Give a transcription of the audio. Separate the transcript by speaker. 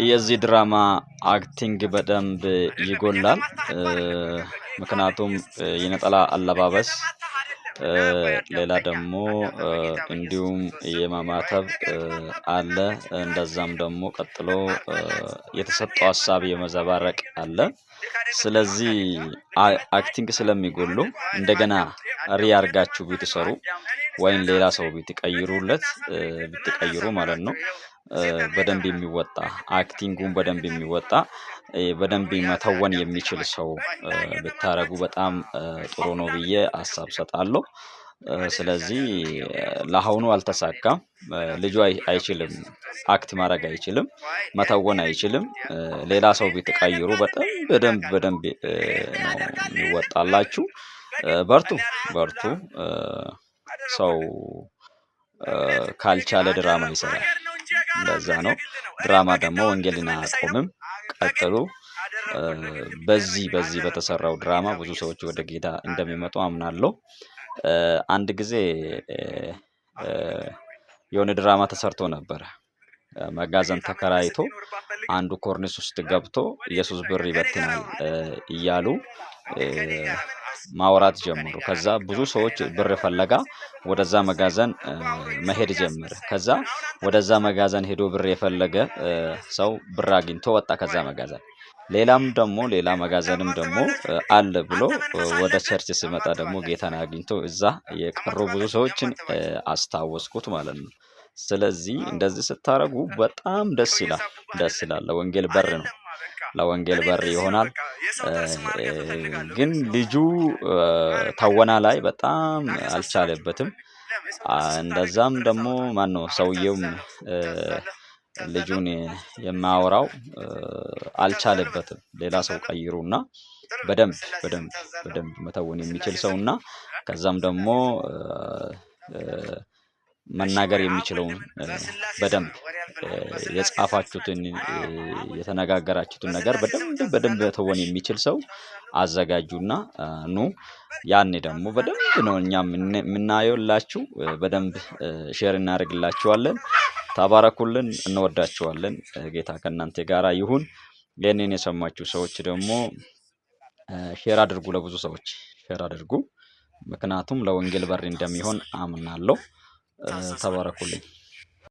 Speaker 1: የዚህ ድራማ አክቲንግ በደንብ ይጎላል። ምክንያቱም የነጠላ አለባበስ ሌላ ደግሞ እንዲሁም የማማተብ አለ እንደዛም ደግሞ ቀጥሎ የተሰጠው ሐሳብ የመዘባረቅ አለ። ስለዚህ አክቲንግ ስለሚጎሉ እንደገና ሪያርጋችሁ ብትሰሩ ወይም ሌላ ሰው ብትቀይሩለት ብትቀይሩ ማለት ነው። በደንብ የሚወጣ አክቲንጉን በደንብ የሚወጣ በደንብ መተወን የሚችል ሰው ብታረጉ በጣም ጥሩ ነው ብዬ ሐሳብ ሰጣለሁ። ስለዚህ ለአሁኑ አልተሳካም። ልጁ አይችልም አክት ማድረግ አይችልም መተወን አይችልም። ሌላ ሰው ብትቀይሩ በደንብ ነው የሚወጣላችሁ። በርቱ በርቱ። ሰው ካልቻለ ድራማ ይሰራል እንደዛ ነው። ድራማ ደግሞ ወንጌልን አያቆምም። ቀጥሉ። በዚህ በተሰራው ድራማ ብዙ ሰዎች ወደ ጌታ እንደሚመጡ አምናለሁ። አንድ ጊዜ የሆነ ድራማ ተሰርቶ ነበር። መጋዘን ተከራይቶ አንዱ ኮርኒስ ውስጥ ገብቶ ኢየሱስ ብር ይበትናል እያሉ ማውራት ጀመሩ። ከዛ ብዙ ሰዎች ብር ፈለጋ ወደዛ መጋዘን መሄድ ጀመረ። ከዛ ወደዛ መጋዘን ሄዶ ብር የፈለገ ሰው ብር አግኝቶ ወጣ ከዛ መጋዘን። ሌላ መጋዘንም ደግሞ አለ ብሎ ወደ ቸርች ሲመጣ ደግሞ ጌታን አግኝቶ እዛ የቀሩ ብዙ ሰዎችን አስታወስኩት ማለት ነው። ስለዚህ እንደዚህ ስታረጉ በጣም ደስ ይላል። ለወንጌል በር ነው። ለወንጌል በር ይሆናል። ግን ልጁ ተወና ላይ በጣም አልቻለበትም። እንደዛም ደግሞ ማነው ሰውየውም ልጁን የማወራው አልቻለበትም። ሌላ ሰው ቀይሩና በደንብ መተወን የሚችል ሰውና ከዛም ደግሞ መናገር የሚችለውን በደንብ የጻፋችሁትን የተነጋገራችሁትን ነገር በደንብ መተወን የሚችል ሰው አዘጋጁና ኑ። ያኔ ደግሞ በደንብ ነው እኛም የምናየውላችሁ በደንብ ሼር እናደርግላችኋለን። ተባረኩልን። እንወዳችኋለን። ጌታ ከእናንተ ጋር ይሁን። ይህንን የሰማችሁ ሰዎች ደግሞ ሼር አድርጉ፣ ለብዙ ሰዎች ሼር አድርጉ። ምክንያቱም ለወንጌል በር እንደሚሆን አምናለሁ። ተባረኩልኝ።